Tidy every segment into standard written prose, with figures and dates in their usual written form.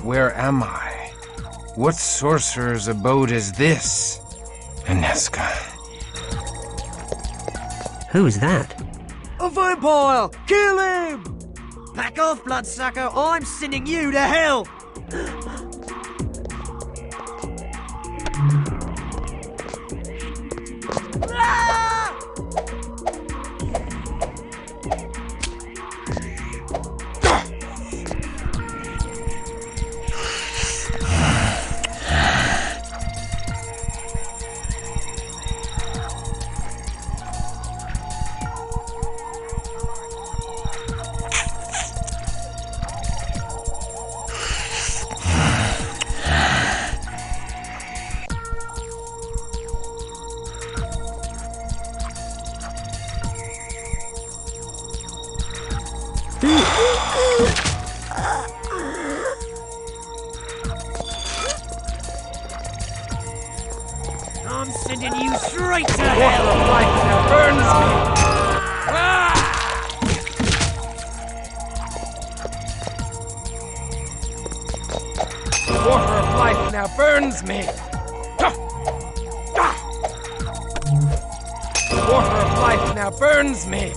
where am I? What sorcerer's abode is this? Inesca. Who's that? A vampire! Kill him! Back off, bloodsucker! I'm sending you to hell! I'm sending you straight to hell! Water of life now burns me! The water of life now burns me! The water of life now burns me!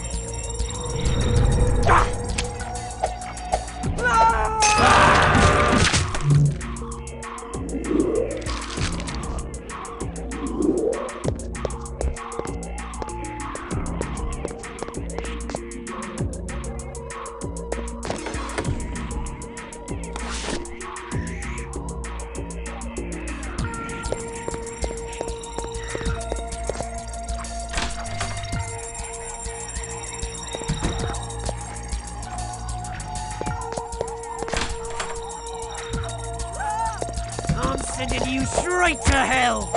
I'm sending you straight to hell!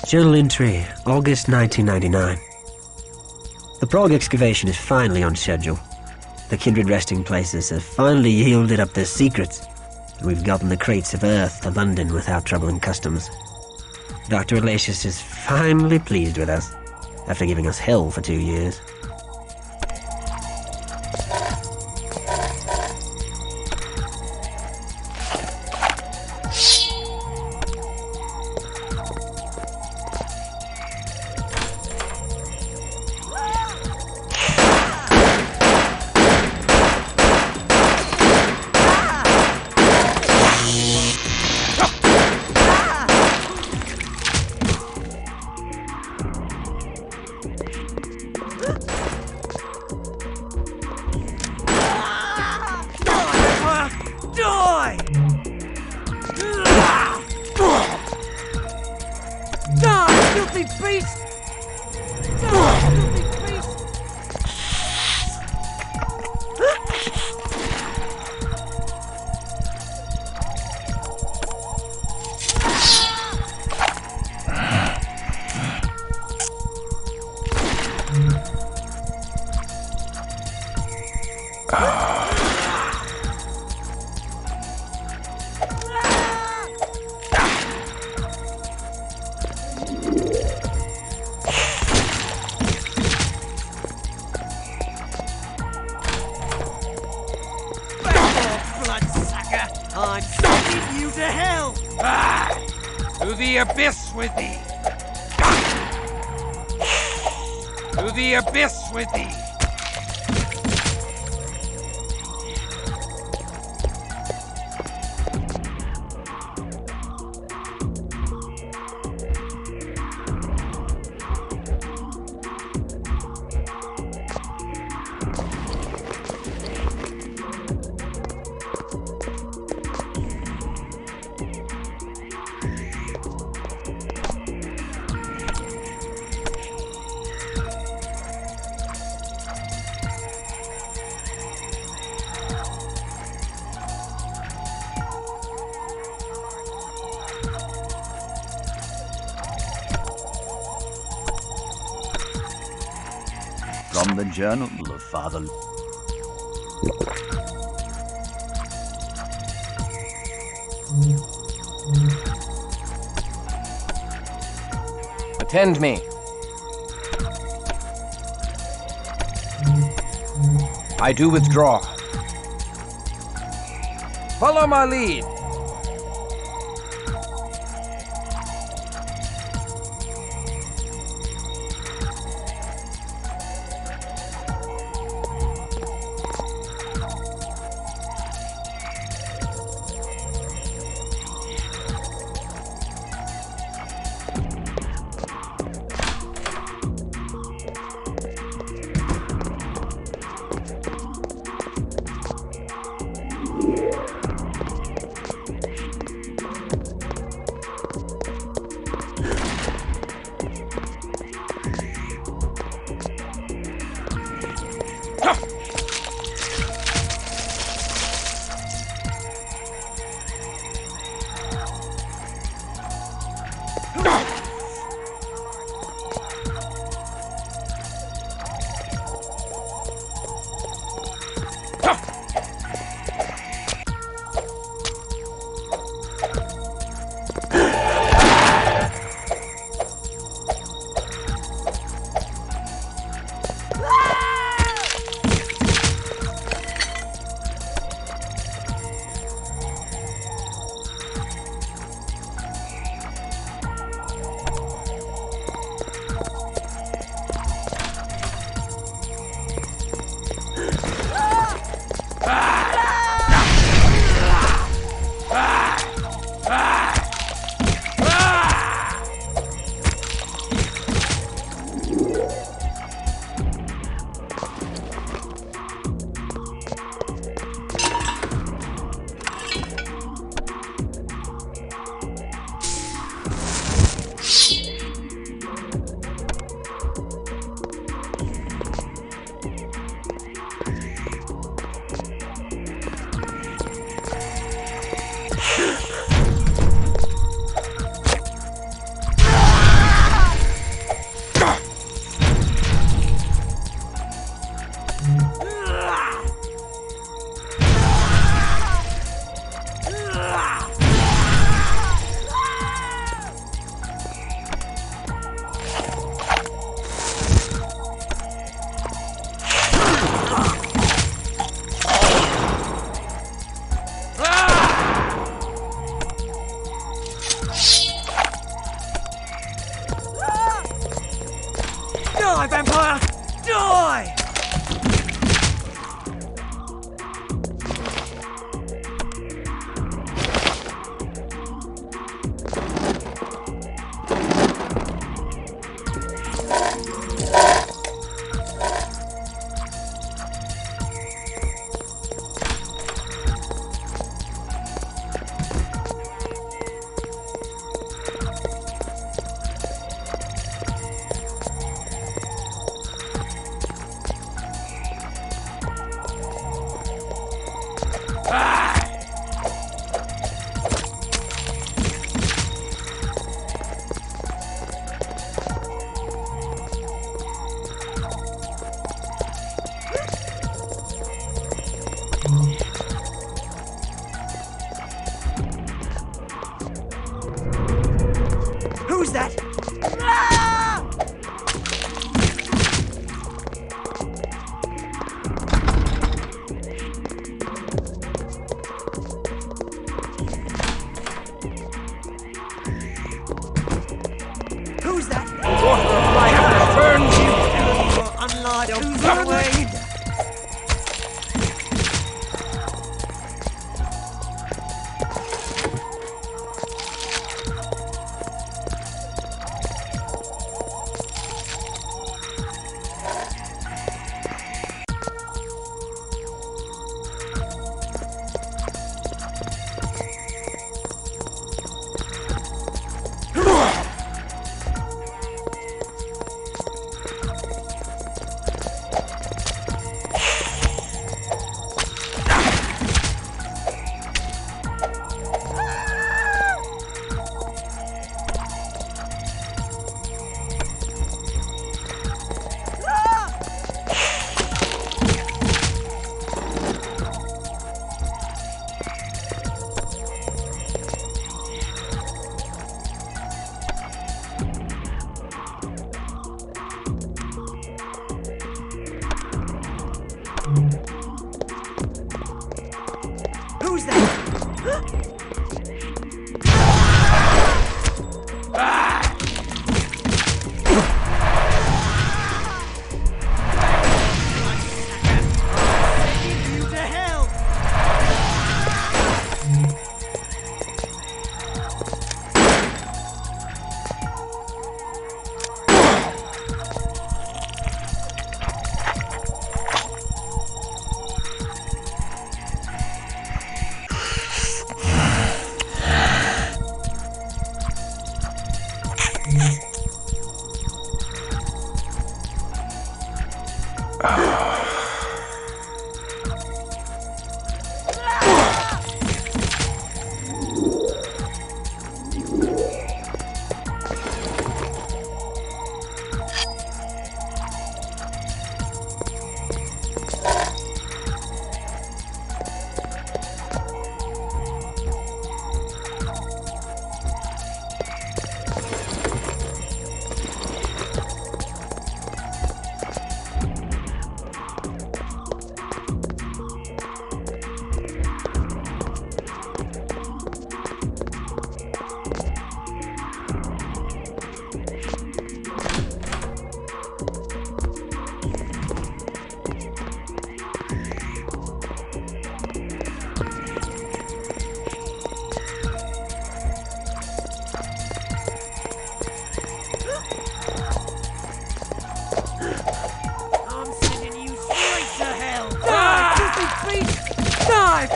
Journal entry, August 1999. The Prague excavation is finally on schedule. The kindred resting places have finally yielded up their secrets, and we've gotten the crates of earth to London without troubling customs. Dr. Elacius is finally pleased with us, after giving us hell for 2 years. I'm sending you to hell! To the abyss with thee! To the abyss with thee! From the journal of Father... Attend me. I do withdraw. Follow my lead. Die, vampire! Die!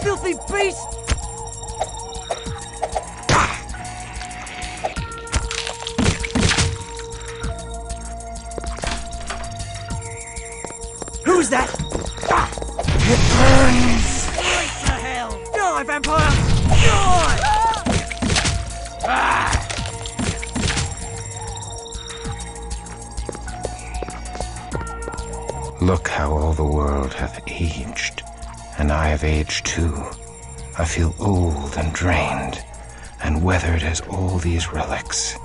Filthy beast! Who's that? It burns! Straight to hell! Die, vampire! Die! Look how all the world hath aged, and I have aged too. I feel old and drained, and weathered as all these relics.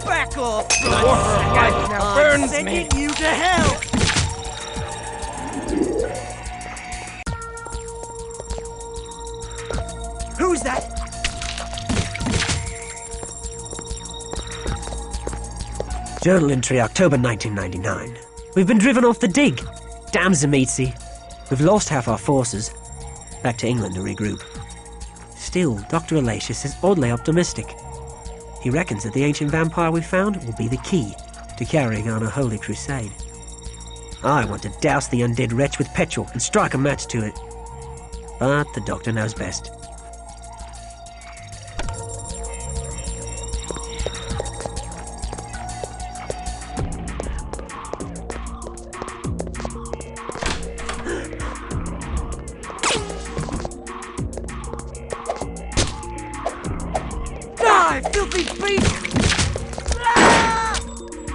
Back off! The water of life now burns me! Sending you to hell! Who's that? Journal entry, October 1999. We've been driven off the dig. Damn Zamitzi. We've lost half our forces. Back to England to regroup. Still, Dr. Alatius is oddly optimistic. He reckons that the ancient vampire we found will be the key to carrying on a holy crusade. I want to douse the undead wretch with petrol and strike a match to it. But the doctor knows best. Die, filthy beast!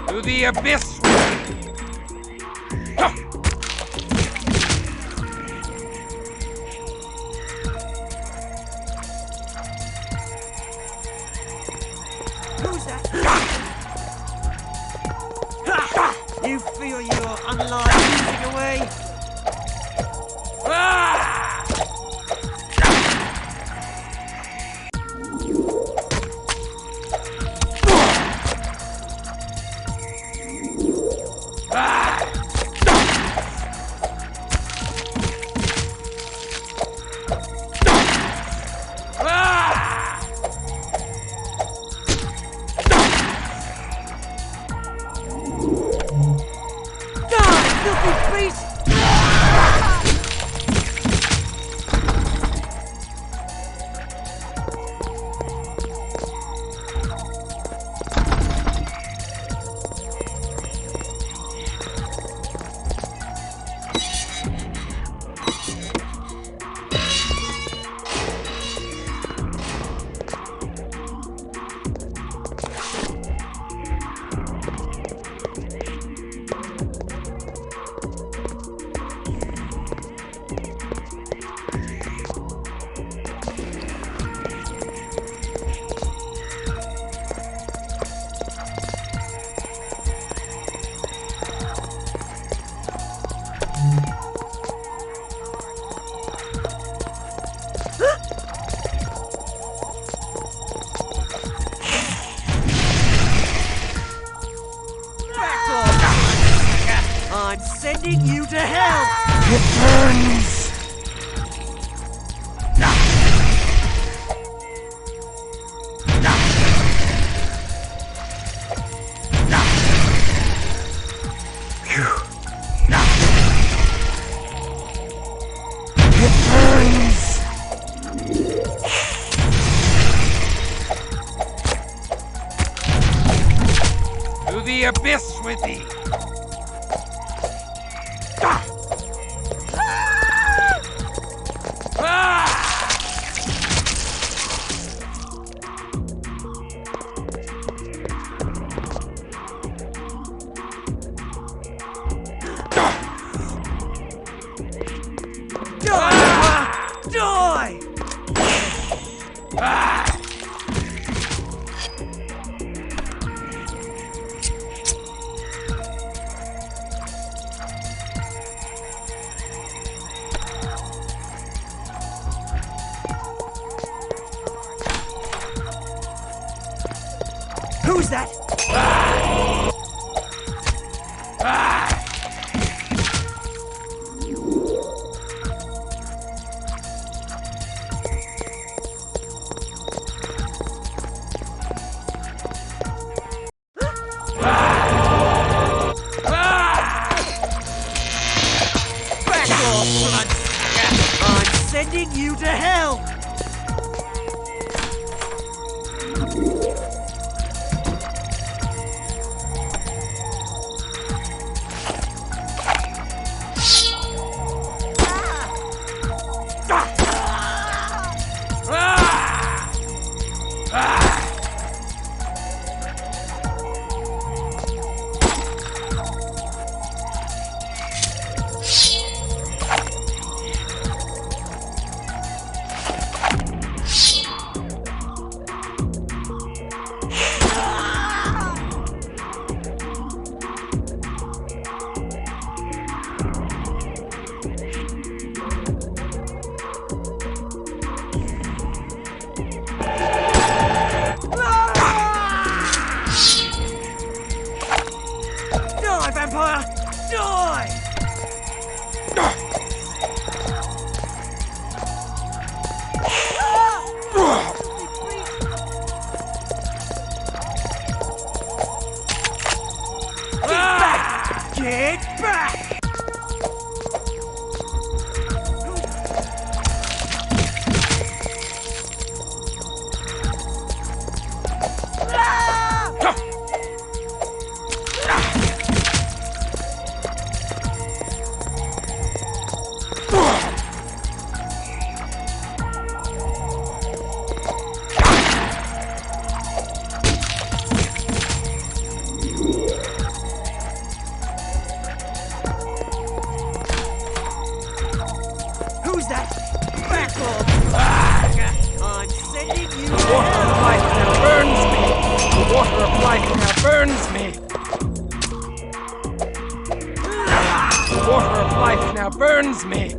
To the abyss! Who's that? You feel your unlife losing away? the abyss with thee! Die! Who's that? Back off, bloodsucker! I'm sending you to hell! Vampire! Die! Get back! Get back! Who's that? Back off! I'm sending you to Water of life now burns me! The water of life now burns me! The water of life now burns me!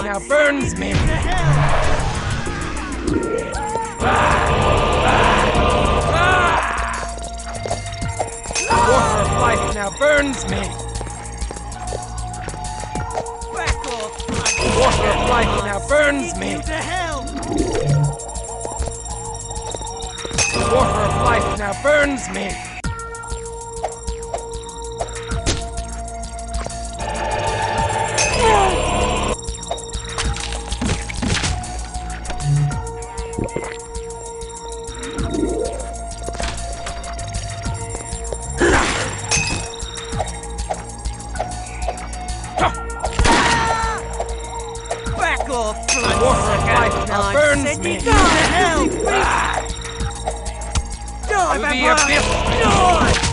Now burns me! The water of life now burns me! The water of life now burns me! The water of life now burns me! Back off, bloodsucker! Now burns Send me. you to hell! Die, To the vampire! abyss. Die!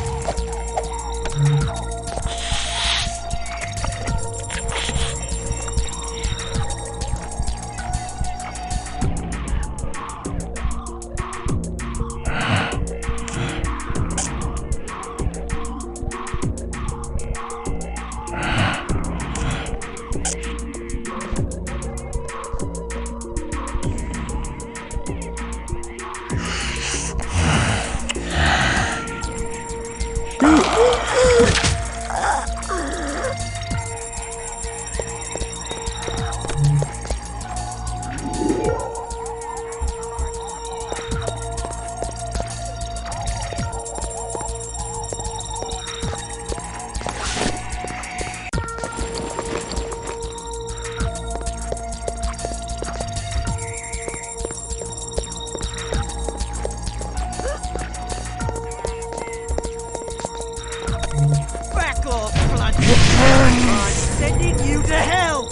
Back off, bloodsucker! I'm sending you to hell!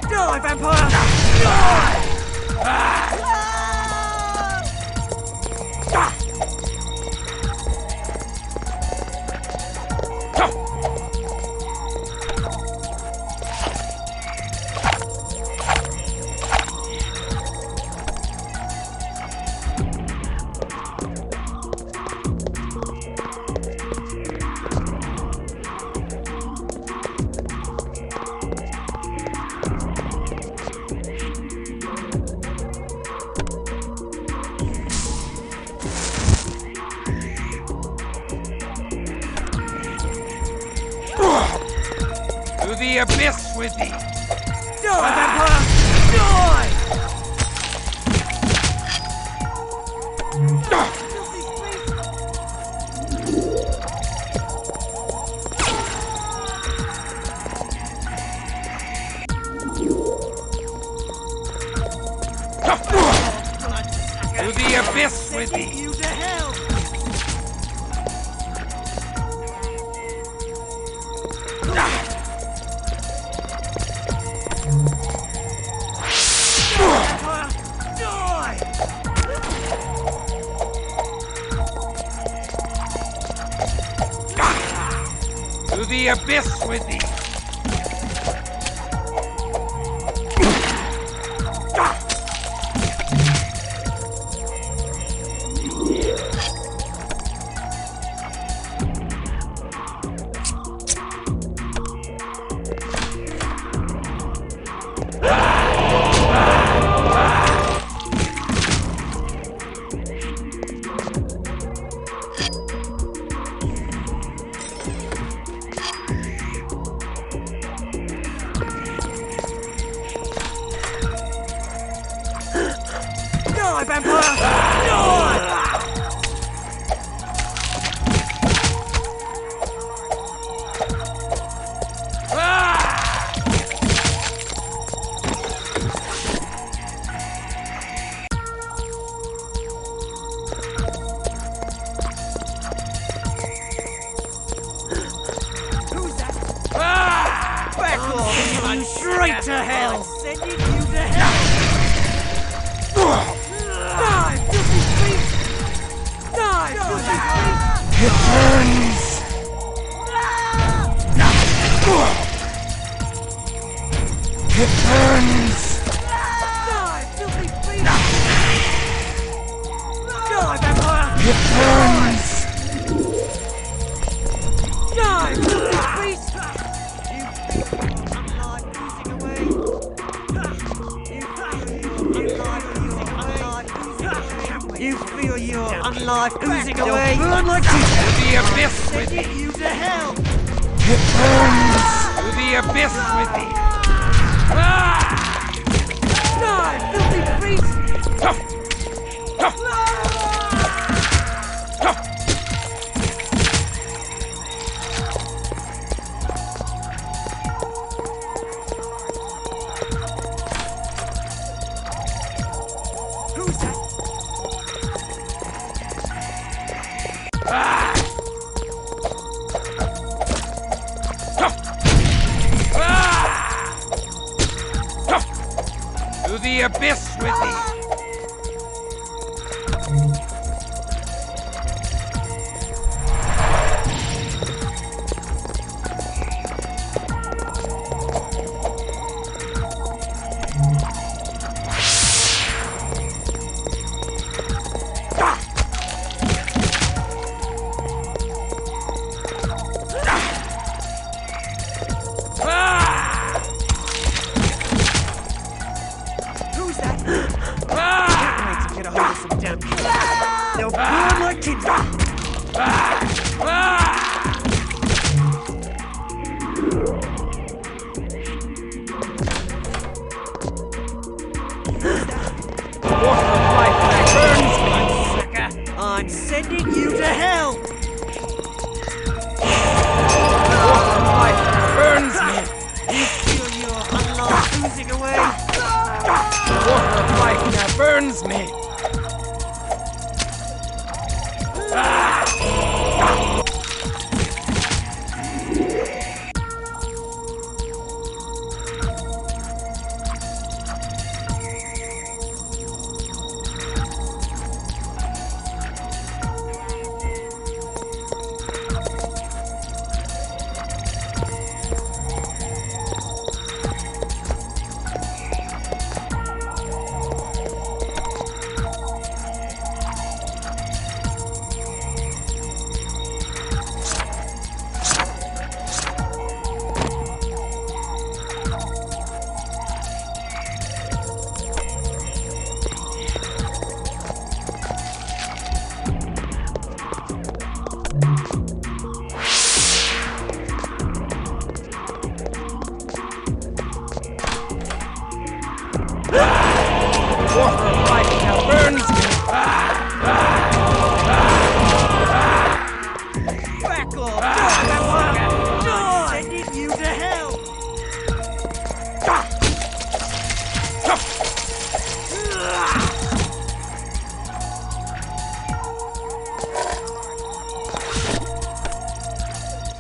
Die, vampire! Die! To the abyss with thee! Die, vampire! Die! To the abyss with Sending thee! you to hell! To the abyss with thee! Die, vampire! Die! Who's that? Back off! I'm straight to hell! Sending you to hell! Die, filthy beast! Die, filthy beast! It burns! It burns! Die, filthy beast! Die, vampire! It burns! Die, filthy beast! You unlife oozing away. You feel your unlife oozing away. Burn like To the abyss with thee! sending you to hell. It burns! To the abyss with thee! Die, filthy beast! To the abyss with thee! I'm sending you to hell! Water of life burns me! You feel your unlocked oozing away? Water of life now burns me! Water of life now burns me! Back off! I'm sending you to hell!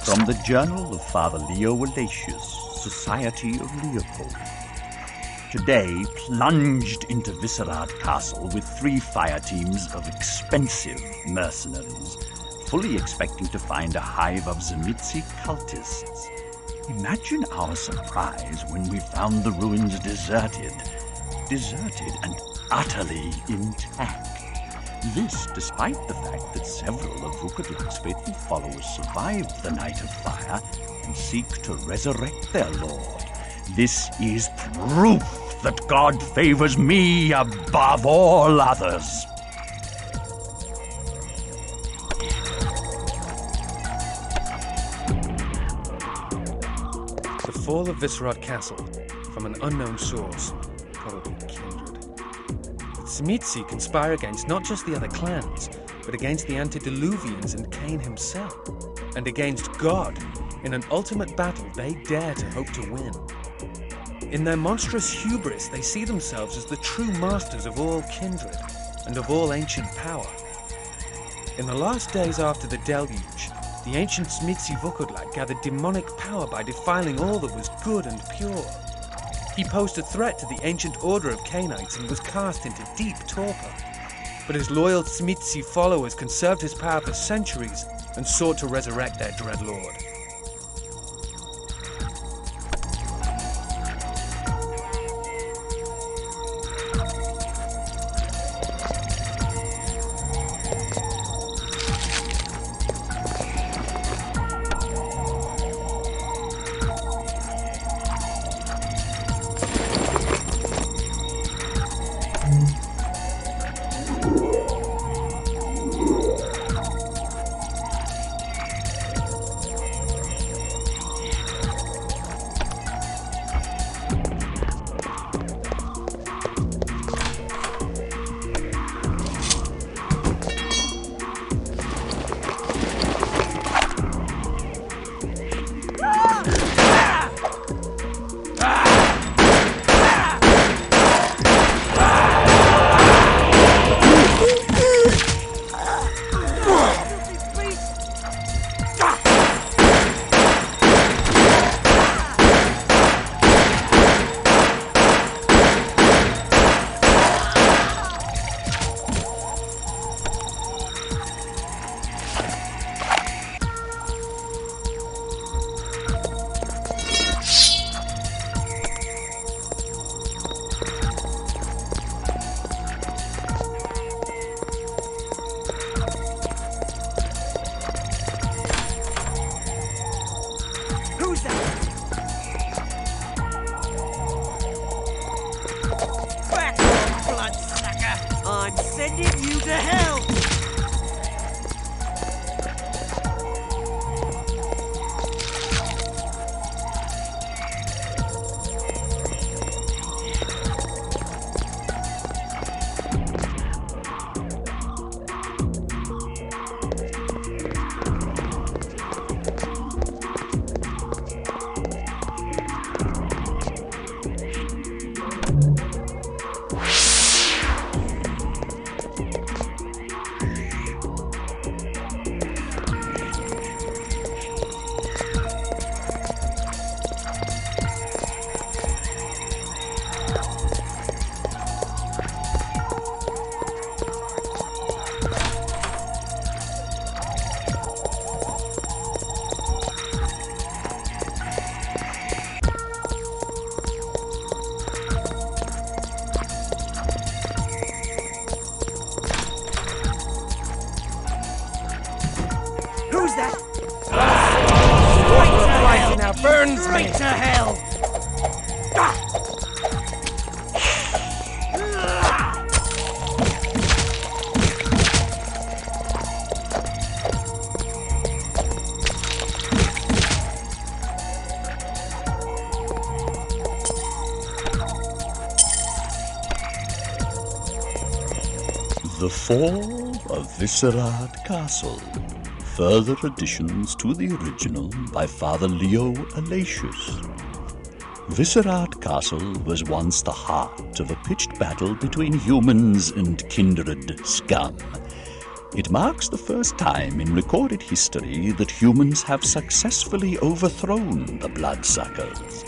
From the Journal of Father Leo Walatius, Society of Leopold. Today, plunged into Viscerad Castle with 3 fire teams of expensive mercenaries, fully expecting to find a hive of Zemitzi cultists. Imagine our surprise when we found the ruins deserted and utterly intact. This despite the fact that several of Vukadlak's faithful followers survived the Night of Fire and seek to resurrect their lord. This is proof that God favors me above all others. The fall of Viscerad Castle, from an unknown source, probably kindred. The Zemitzi conspire against not just the other clans, but against the antediluvians and Cain himself, and against God, in an ultimate battle they dare to hope to win. In their monstrous hubris, they see themselves as the true masters of all kindred, and of all ancient power. In the last days after the deluge, the ancient Zemitzi Vukadlak gathered demonic power by defiling all that was good and pure. He posed a threat to the ancient order of Cainites and was cast into deep torpor. But his loyal Zemitzi followers conserved his power for centuries and sought to resurrect their dread lord. to hell! Who's that? Life now burns me! Straight to hell! The Fall of Viscerad Castle. Further additions to the original by Father Leo Alatius. Viscerad Castle was once the heart of a pitched battle between humans and kindred scum. It marks the first time in recorded history that humans have successfully overthrown the bloodsuckers.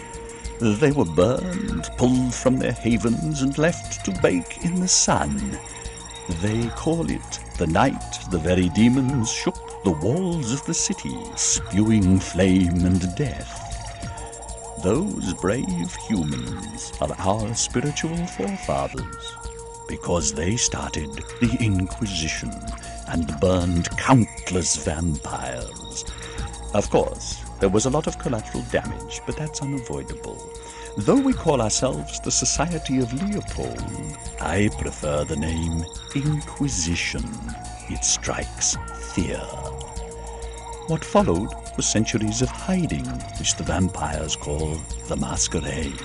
They were burned, pulled from their havens, and left to bake in the sun. They call it the night the very demons shook the walls of the city, spewing flame and death. Those brave humans are our spiritual forefathers, because they started the Inquisition and burned countless vampires. Of course, there was a lot of collateral damage, but that's unavoidable. Though we call ourselves the Society of Leopold, I prefer the name Inquisition. It strikes fear. What followed was centuries of hiding, which the vampires call the Masquerade.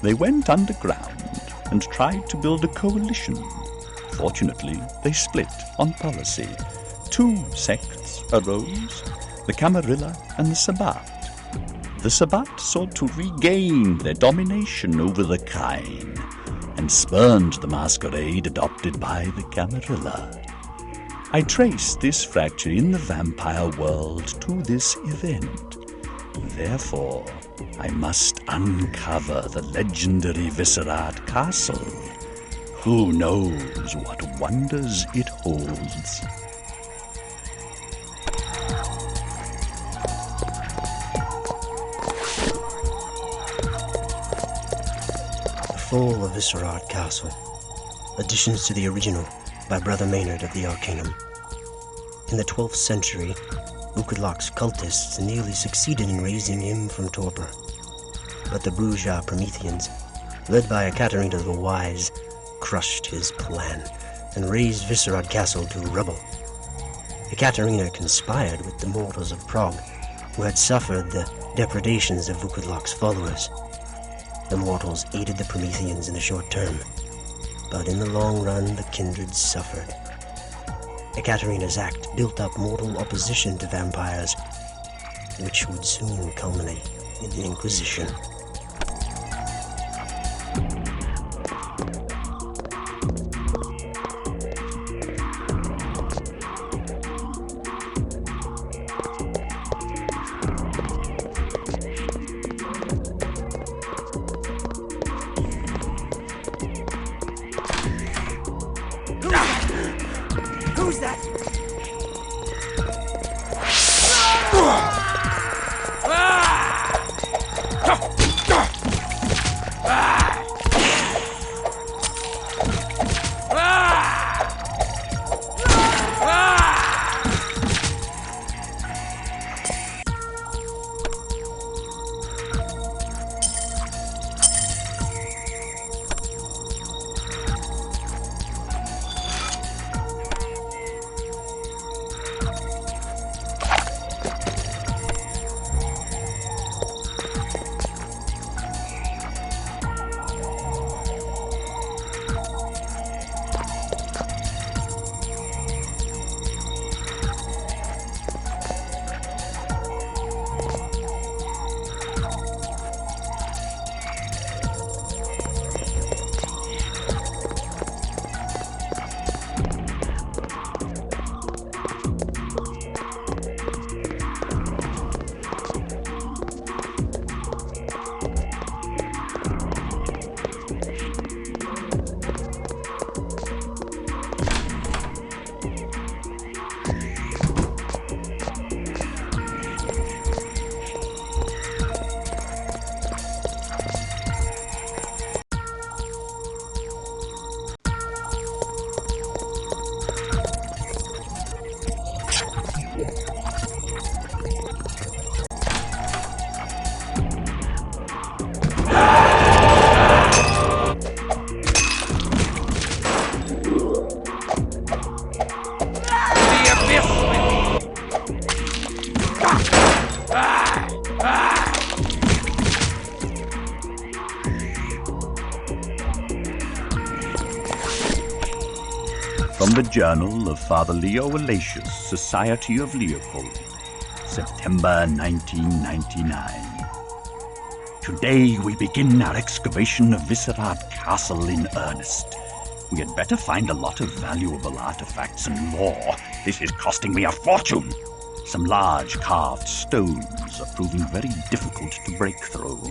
They went underground and tried to build a coalition. Fortunately, they split on policy. Two sects arose, the Camarilla and the Sabbat. The Sabbat sought to regain their domination over the kine, and spurned the Masquerade adopted by the Camarilla. I trace this fracture in the vampire world to this event. Therefore, I must uncover the legendary Viscerad Castle. Who knows what wonders it holds? The Fall of Viscerad Castle. Additions to the original by Brother Maynard of the Arcanum. In the 12th century, Ukudlak's cultists nearly succeeded in raising him from torpor. But the Bruja Prometheans, led by Ekaterina the Wise, crushed his plan and razed Viscerad Castle to rubble. Ekaterina conspired with the mortals of Prague, who had suffered the depredations of Ukudlak's followers. The mortals aided the Prometheans in the short term, but in the long run the kindred suffered. Ekaterina's act built up mortal opposition to vampires, which would soon culminate in the Inquisition. Who's that? From the Journal of Father Leo Alatius, Society of Leopold, September 1999. Today we begin our excavation of Viscerad Castle in earnest. We had better find a lot of valuable artifacts and lore. This is costing me a fortune. Some large carved stones are proving very difficult to break through.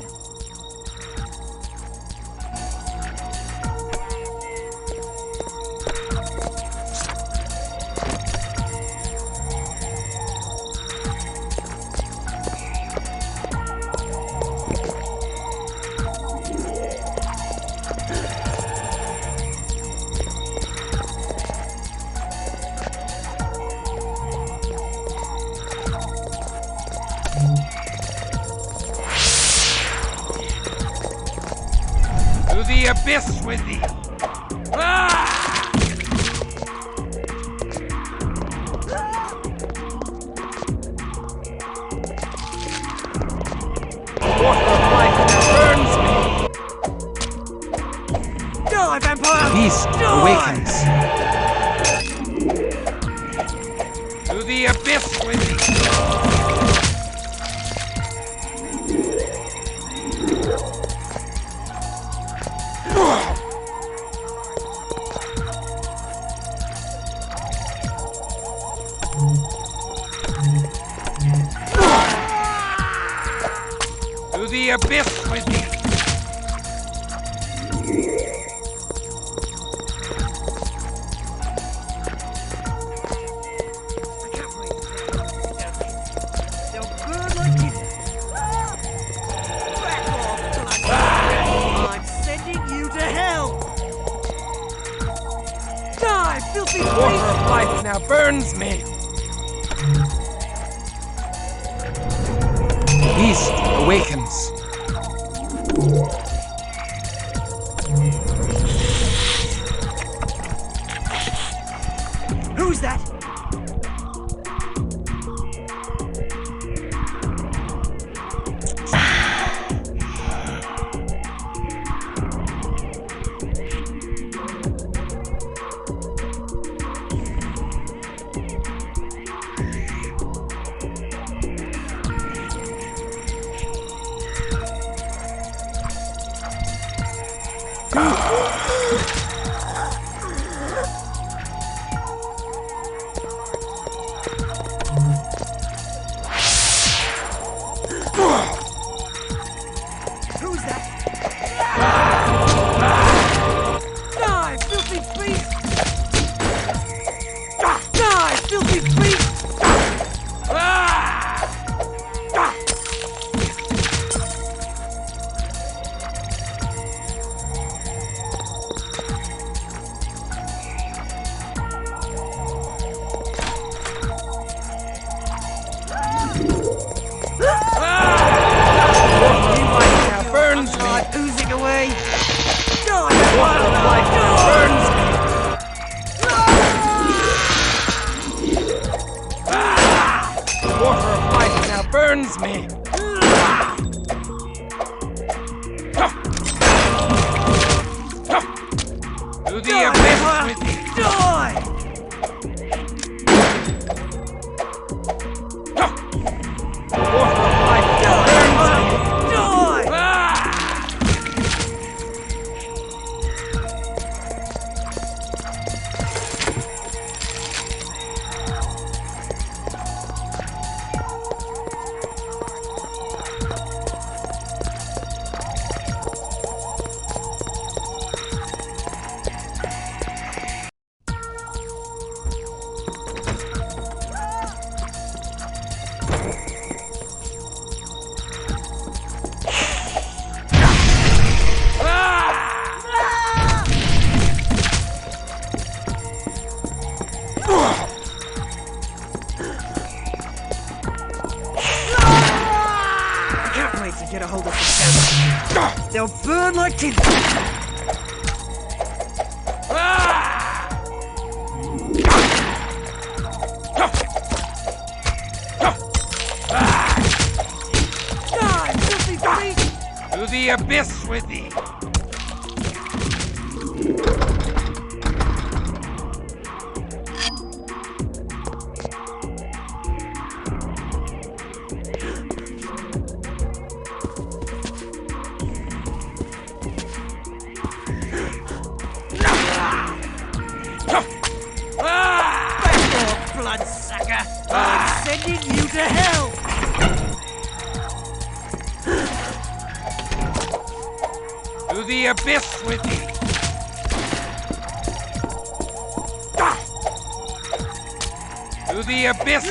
The abyss with thee! Ah! Water of life burns me! Die, vampire! Beast awakens. To the abyss with thee! To the abyss with thee! They'll burn like tinder. Back off, blood! I'm sending you to hell! Die, filthy Water beast! of life now burns me! Beast awakens. Who's that? Who's that? Die, filthy beast! Die, filthy beast! Blood oozing away! Die, Water of life now burns me! Water of life now burns me! To the abyss with thee! Die! Water of life now burns me! Die! I can't wait to get a hold of this camera. They'll burn like tinder. Die, filthy beast! To the abyss with thee! bloodsucker! I'm sending you to hell! To the abyss with thee! To the abyss!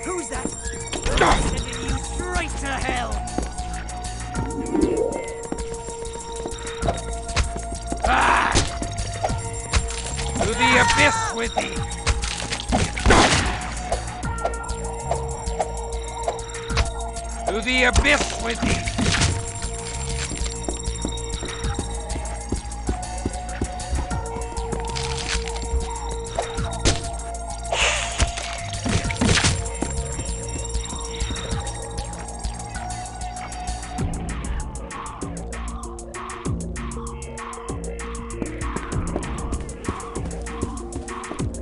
Who's that? I'm sending you straight to hell! To the abyss with thee! To the abyss with thee!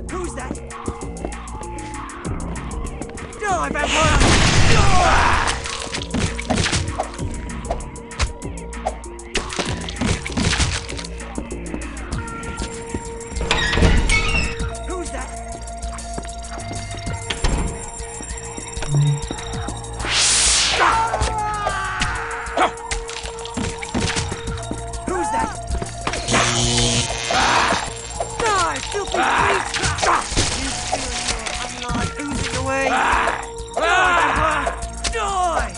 Who's that? Die, vampire! Who's that? Who's that? Die, filthy beast! You feel your blood oozing away! Die!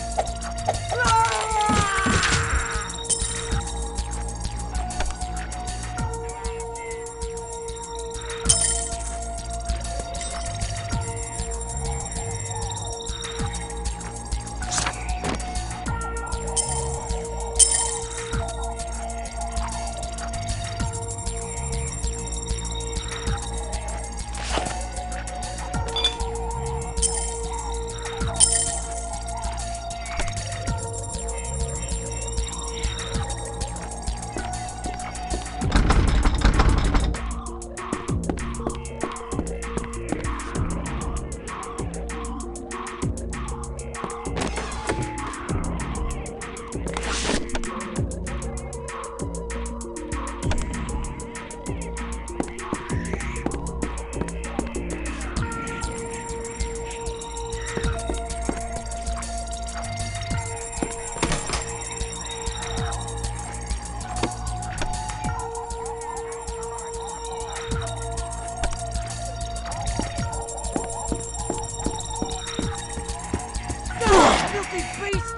Filthy beast!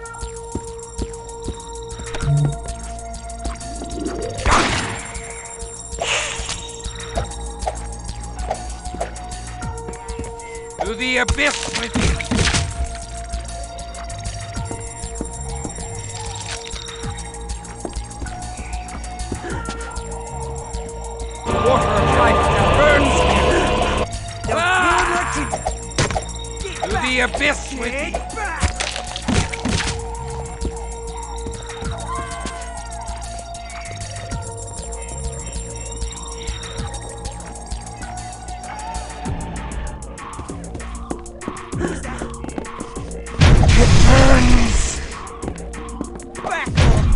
To the abyss with thee! Water of life that burns me! To the abyss with thee! Get back! Back off!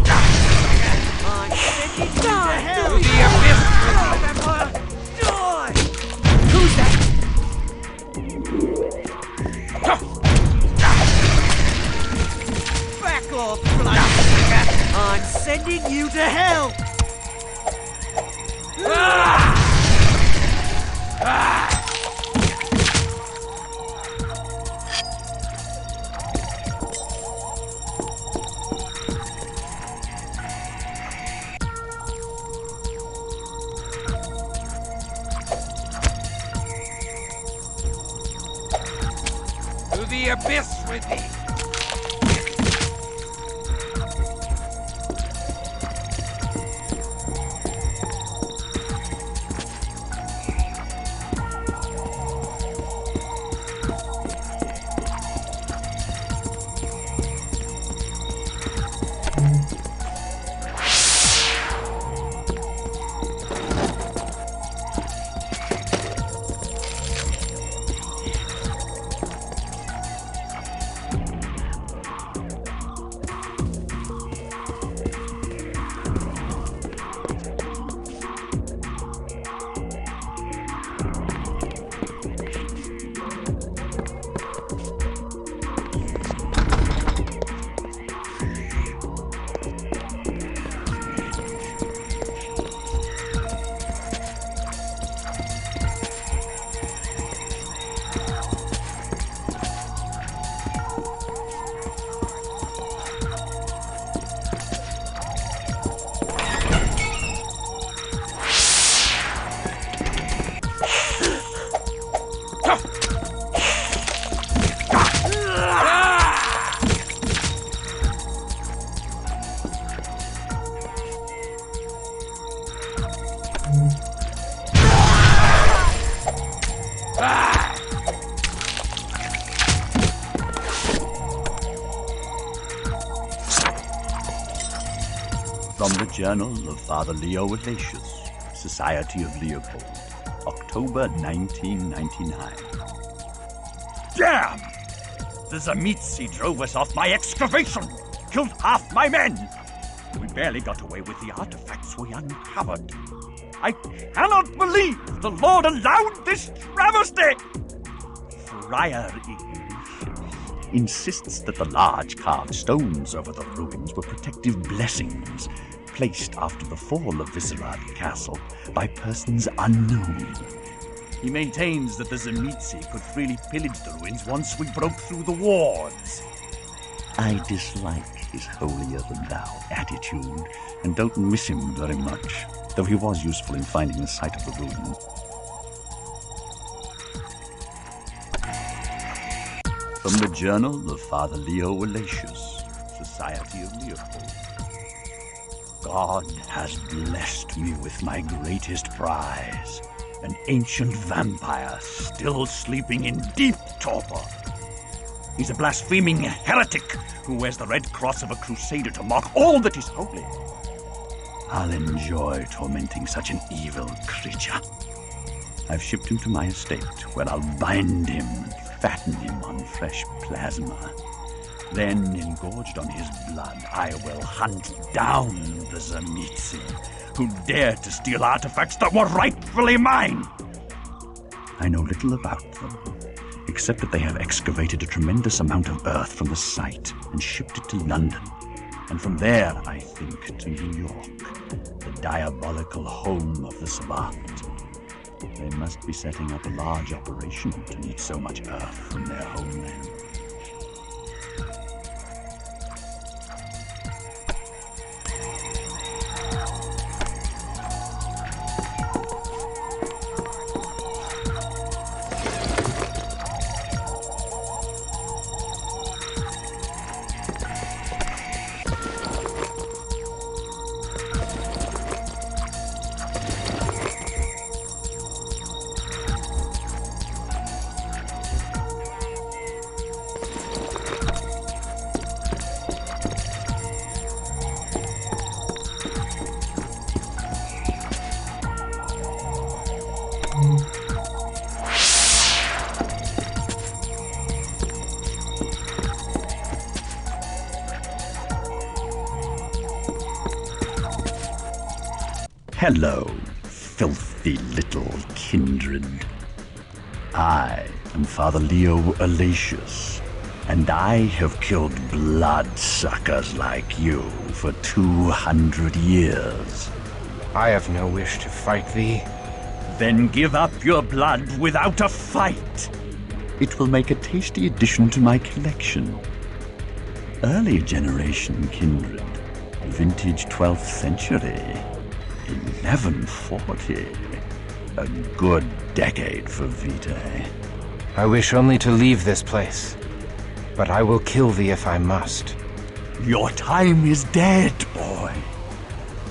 I'm sending you to hell! To the abyss with Die, vampire! Die! Who's that? Back off, bloodsucker! I'm sending you to hell! To the abyss with thee! From the Journal of Father Leo Alatius, Society of Leopold, October 1999. Damn! The Zealots drove us off my excavation, killed half my men. We barely got away with the artifacts we uncovered. I cannot believe the Lord allowed this travesty! Friar Ignatius insists that the large carved stones over the ruins were protective blessings placed after the fall of Viscerad Castle by persons unknown. He maintains that the Zealots could freely pillage the ruins once we broke through the wards. I dislike his holier-than-thou attitude and don't miss him very much, though he was useful in finding the site of the ruin. From the Journal of Father Leo Alatius, Society of Leopold. God has blessed me with my greatest prize, an ancient vampire still sleeping in deep torpor. He's a blaspheming heretic who wears the red cross of a crusader to mock all that is holy. I'll enjoy tormenting such an evil creature. I've shipped him to my estate, where I'll bind him and fatten him on fresh plasma. Then, engorged on his blood, I will hunt down the Zealots who dared to steal artifacts that were rightfully mine. I know little about them, except that they have excavated a tremendous amount of earth from the site and shipped it to London, and from there, I think, to New York, the diabolical home of the Sabbat. They must be setting up a large operation to need so much earth from their homeland. Hello, filthy little kindred. I am Father Leo Alatius, and I have killed bloodsuckers like you for 200 years. I have no wish to fight thee. Then give up your blood without a fight. It will make a tasty addition to my collection. Early generation kindred, vintage 12th century. 1140. A good decade for Vitae. I wish only to leave this place, but I will kill thee if I must. Your time is dead, boy.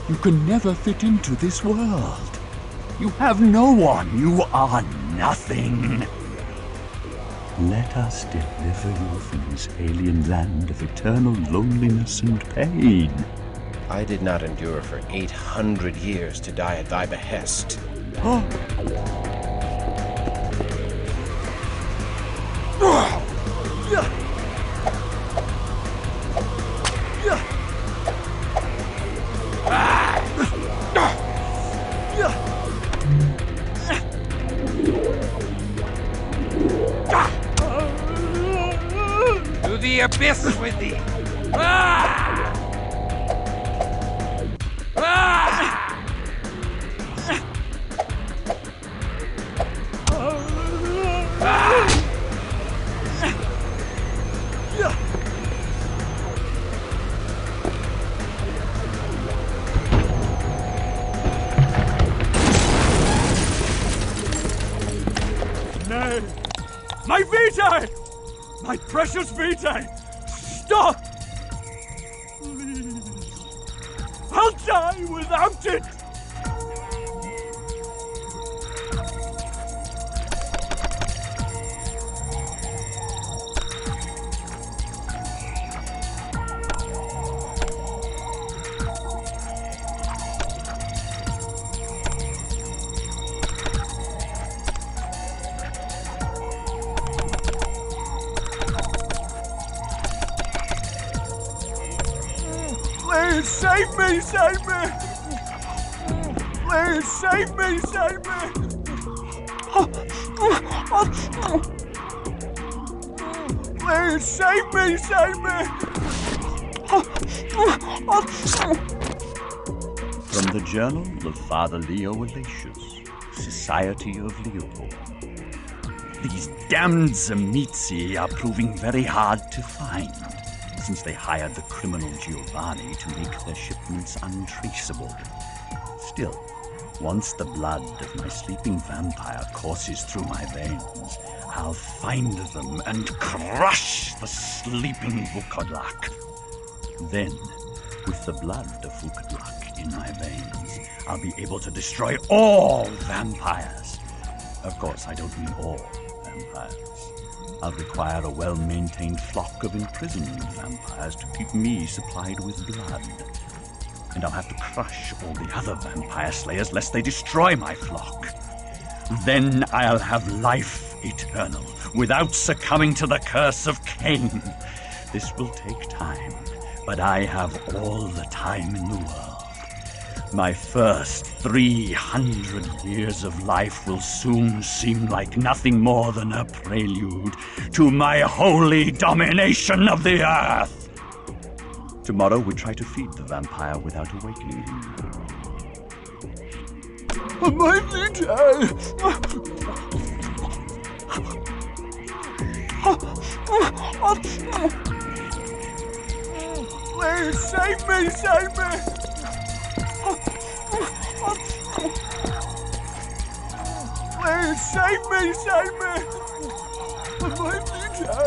You can never fit into this world. You have no one. You are nothing. Let us deliver you from this alien land of eternal loneliness and pain. I did not endure for 800 years to die at thy behest. Oh. To the abyss with thee! Nay! My Vitae! My precious Vitae! Stop! Please! I'll die without it! Please save me, save me! Please save me, save me! Please save me, save me! From the Journal of Father Leo Alatius, Society of Leopold. These damned Zealots are proving very hard to find, since they hired the criminal Giovanni to make their shipments untraceable. Still, once the blood of my sleeping vampire courses through my veins, I'll find them and crush the sleeping Vukodlak. Then, with the blood of Vukodlak in my veins, I'll be able to destroy all vampires. Of course, I don't mean all vampires. I'll require a well-maintained flock of imprisoned vampires to keep me supplied with blood. And I'll have to crush all the other vampire slayers lest they destroy my flock. Then I'll have life eternal, without succumbing to the curse of Cain. This will take time, but I have all the time in the world. My first 300 years of life will soon seem like nothing more than a prelude to my holy domination of the earth. Tomorrow we try to feed the vampire without awakening him. My leader! Please save me, save me! Please save me, save me! My leader!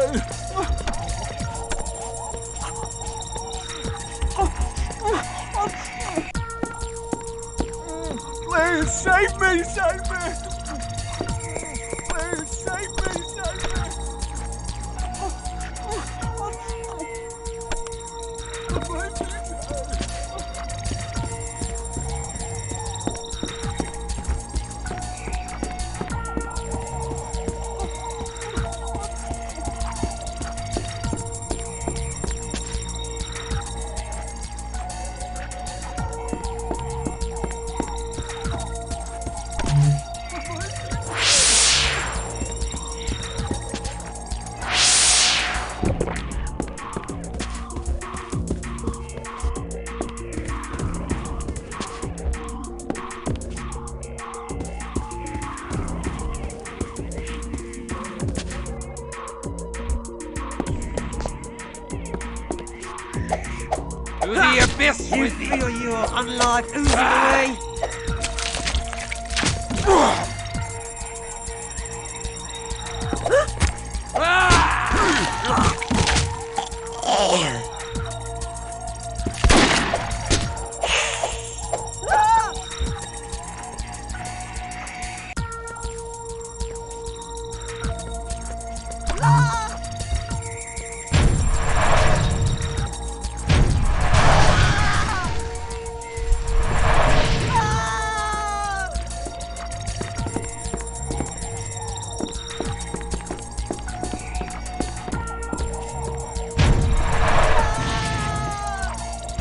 Please save me, save me! Please save me, save me! My leader! To the abyss You with thee! feel your unlife oozing away?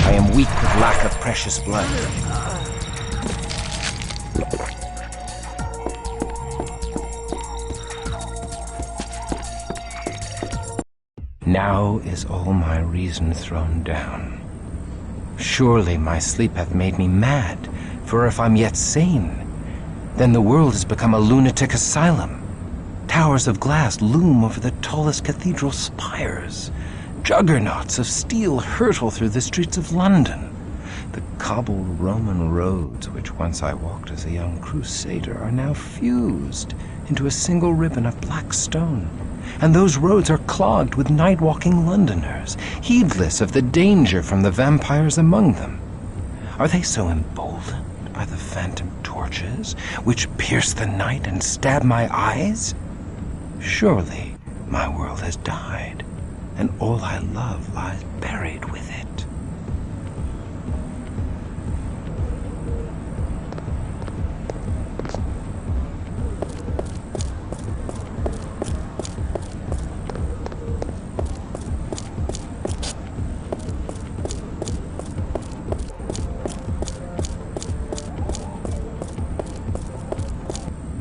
I am weak with lack of precious blood. Now is all my reason thrown down. Surely my sleep hath made me mad, for if I'm yet sane, then the world has become a lunatic asylum. Towers of glass loom over the tallest cathedral spires. Juggernauts of steel hurtle through the streets of London. The cobbled Roman roads, which once I walked as a young crusader, are now fused into a single ribbon of black stone. And those roads are clogged with night-walking Londoners, heedless of the danger from the vampires among them. Are they so emboldened by the phantom torches, which pierce the night and stab my eyes? Surely my world has died, and all I love lies buried with it.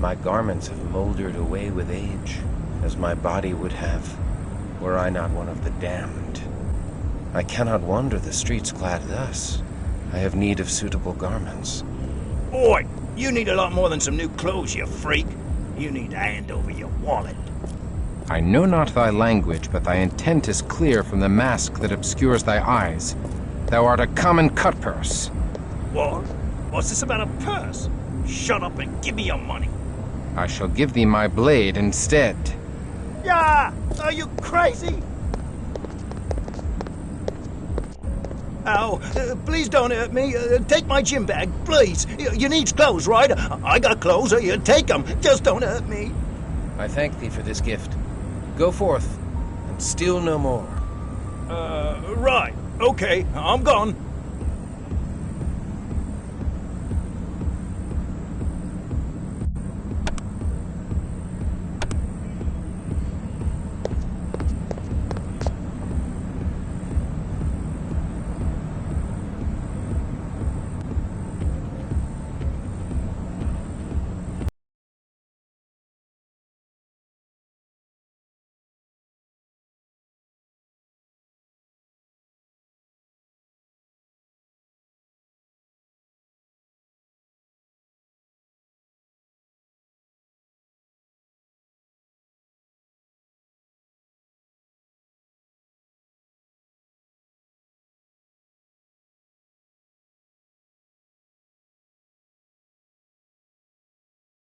My garments have moldered away with age, as my body would have, were I not one of the damned. I cannot wander the streets clad thus. I have need of suitable garments. Oi! You need a lot more than some new clothes, you freak. You need to hand over your wallet. I know not thy language, but thy intent is clear from the mask that obscures thy eyes. Thou art a common cutpurse. What? What's this about a purse? Shut up and give me your money. I shall give thee my blade instead. Yeah! Are you crazy? Ow! Please don't hurt me. Take my gym bag, please. You need clothes, right? I got clothes. You take them. Just don't hurt me. I thank thee for this gift. Go forth, and steal no more. Right. Okay, I'm gone.